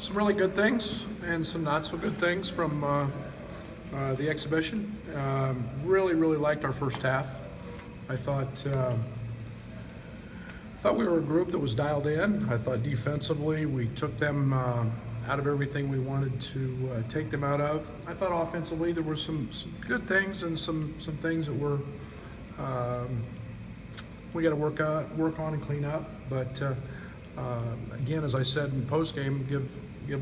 Some really good things and some not so good things from the exhibition. Really liked our first half. I thought we were a group that was dialed in. I thought defensively we took them out of everything we wanted to take them out of. I thought offensively there were some good things and some things that were we got to work on and clean up. But again, as I said in postgame, give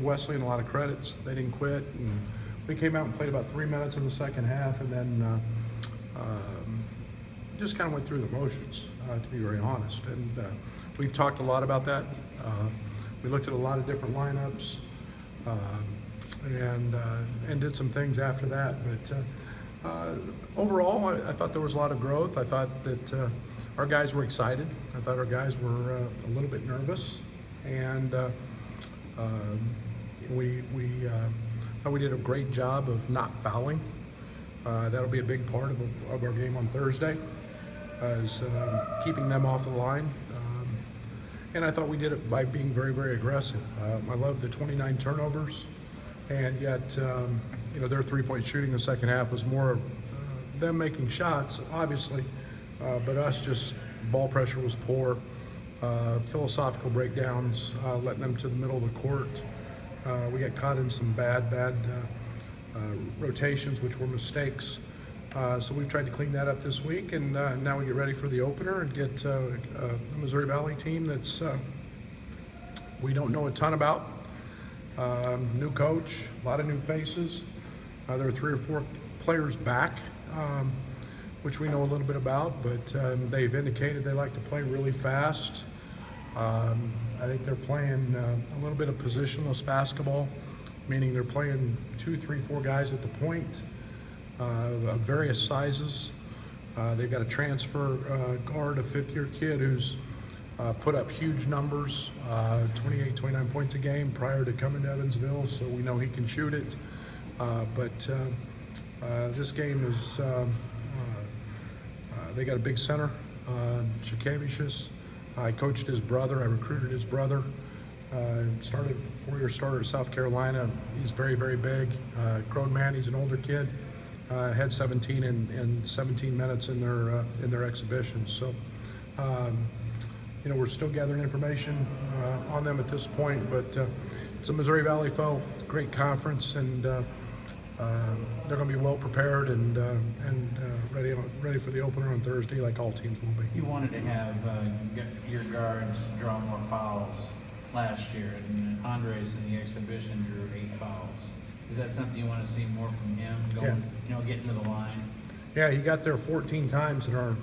Wesleyan a lot of credits. They didn't quit. And we came out and played about 3 minutes in the second half, and then just kind of went through the motions, to be very honest. And we've talked a lot about that. We looked at a lot of different lineups and did some things after that. But overall, I thought there was a lot of growth. I thought that our guys were excited. I thought our guys were a little bit nervous, and we did a great job of not fouling. That'll be a big part of our game on Thursday, is keeping them off the line. And I thought we did it by being very aggressive. I love the 29 turnovers, and yet their three-point shooting in the second half was more them making shots, obviously, but us just ball pressure was poor. Philosophical breakdowns, letting them to the middle of the court. We got caught in some bad rotations, which were mistakes. So we've tried to clean that up this week, and now we get ready for the opener and get a Missouri Valley team that's we don't know a ton about. New coach, a lot of new faces. There are 3 or 4 players back, which we know a little bit about, but they've indicated they like to play really fast. I think they're playing a little bit of positionless basketball, meaning they're playing 2, 3, 4 guys at the point, of various sizes. They've got a transfer guard, a 5th-year kid who's put up huge numbers, 28, 29 points a game prior to coming to Evansville, so we know he can shoot it. But this game is, they got a big center, Shakavicius. I coached his brother. I recruited his brother. Started 4-year starter at South Carolina. He's very big. Grown man. He's an older kid. Had 17 in 17 minutes in their exhibition. So, we're still gathering information on them at this point. But it's a Missouri Valley foe. Great conference, and they're going to be well prepared and ready for the opener on Thursday, like all teams will be. You wanted to have your guards draw more fouls last year, and Andres in the exhibition drew 8 fouls. Is that something you want to see more from him, getting to the line? Yeah, he got there 14 times in our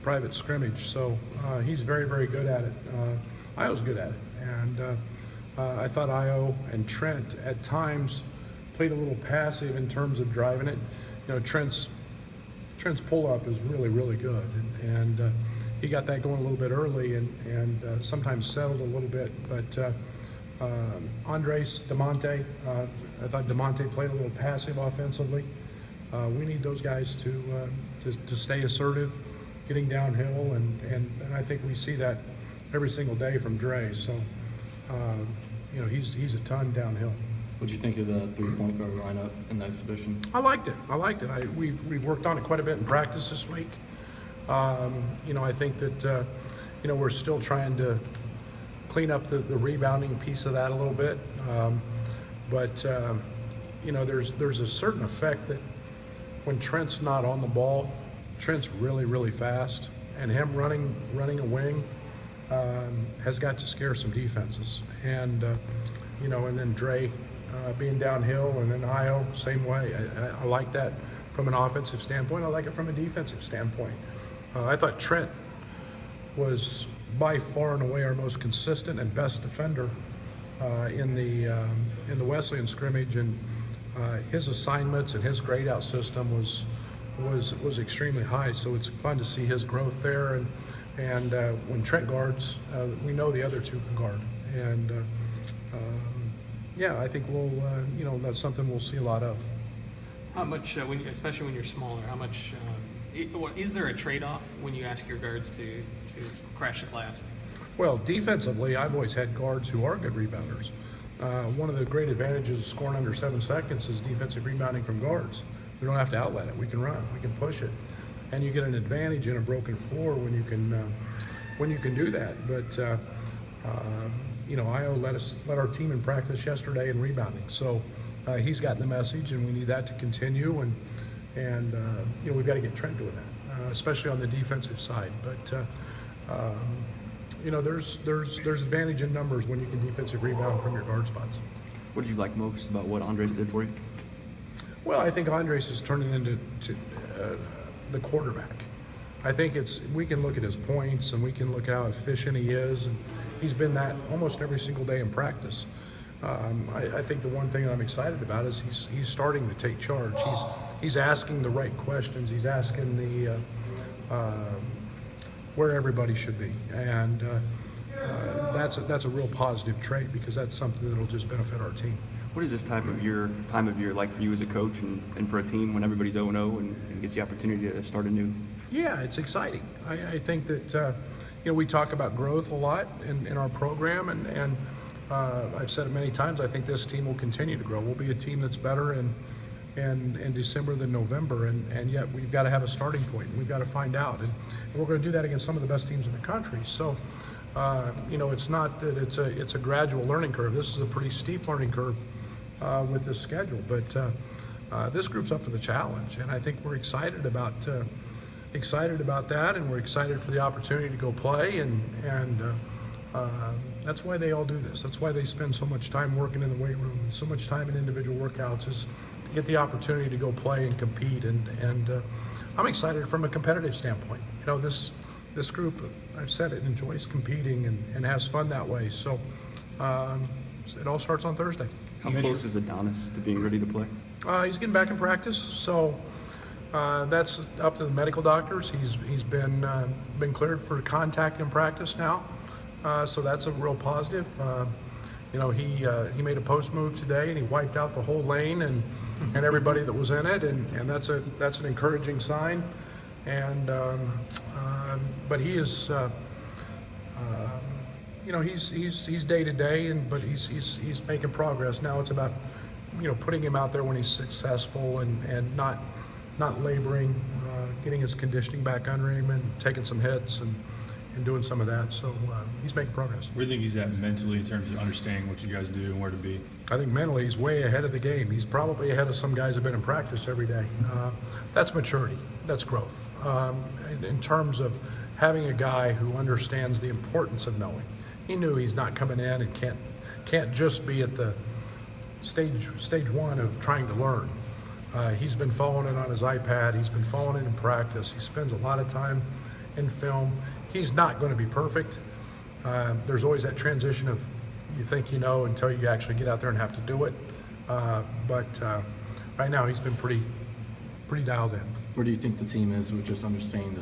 private scrimmage, so he's very good at it. Io's good at it, and I thought Io and Trent at times played a little passive in terms of driving it. Trent's pull-up is really good, and he got that going a little bit early and sometimes settled a little bit. But Andres, DeMonte, I thought DeMonte played a little passive offensively. We need those guys to stay assertive, getting downhill, and I think we see that every single day from Dre. So, he's a ton downhill. What do you think of the three-point guard lineup in the exhibition? I liked it. We've worked on it quite a bit in practice this week. I think that we're still trying to clean up the rebounding piece of that a little bit. But there's a certain effect that when Trent's not on the ball, Trent's really fast, and him running a wing has got to scare some defenses. And and then Dre being downhill, and then Io same way. I like that from an offensive standpoint. I like it from a defensive standpoint. I thought Trent was by far and away our most consistent and best defender in the Wesleyan scrimmage, and his assignments and his grade out system was extremely high. So it's fun to see his growth there. And when Trent guards, we know the other two can guard. And I think that's something we'll see a lot of. How much, especially when you're smaller, how much is there a trade-off when you ask your guards to crash the glass? Well, defensively, I've always had guards who are good rebounders. one of the great advantages of scoring under 7 seconds is defensive rebounding from guards. We don't have to outlet it. We can run. We can push it, and you get an advantage in a broken floor when you can do that. But Io let our team in practice yesterday in rebounding, so he's gotten the message, and we need that to continue. And we've got to get Trent doing that, especially on the defensive side. But there's advantage in numbers when you can defensive rebound from your guard spots. What did you like most about what Andres did for you? Well, I think Andres is turning into the quarterback. I think we can look at his points and we can look at how efficient he is, and he's been that almost every single day in practice. I think the one thing I'm excited about is he's starting to take charge. He's asking the right questions. He's asking where everybody should be, and that's a real positive trait, because that's something that'll just benefit our team. What is this time of year like for you as a coach and for a team when everybody's 0-0 and gets the opportunity to start anew? Yeah, it's exciting. I think that we talk about growth a lot in our program, and I've said it many times. I think this team will continue to grow. We'll be a team that's better in December than November, and yet we've got to have a starting point. We've got to find out, and we're going to do that against some of the best teams in the country. So, it's not that it's a gradual learning curve. This is a pretty steep learning curve with this schedule, but this group's up for the challenge, and I think we're excited about that, and we're excited for the opportunity to go play, and that's why they all do this. That's why they spend so much time working in the weight room, and so much time in individual workouts, is to get the opportunity to go play and compete, and I'm excited from a competitive standpoint. This group, I've said it, enjoys competing and has fun that way. So it all starts on Thursday. How close is Adonis to being ready to play? He's getting back in practice, so that's up to the medical doctors. He's been cleared for contact in practice now, so that's a real positive. He made a post move today, and he wiped out the whole lane and everybody that was in it, and that's an encouraging sign. And but he is, he's day to day, but he's making progress. Now it's about putting him out there when he's successful and not laboring, getting his conditioning back under him and taking some hits and doing some of that. So he's making progress. Where do you think he's at mentally in terms of understanding what you guys do and where to be? I think mentally he's way ahead of the game. He's probably ahead of some guys who've been in practice every day. That's maturity. That's growth. In terms of having a guy who understands the importance of knowing. He knew he's not coming in and can't just be at the stage one of trying to learn. He's been following it on his iPad. He's been following it in practice. He spends a lot of time in film. He's not going to be perfect. There's always that transition of you think you know until you actually get out there and have to do it. But right now he's been pretty dialed in. Where do you think the team is with just understanding the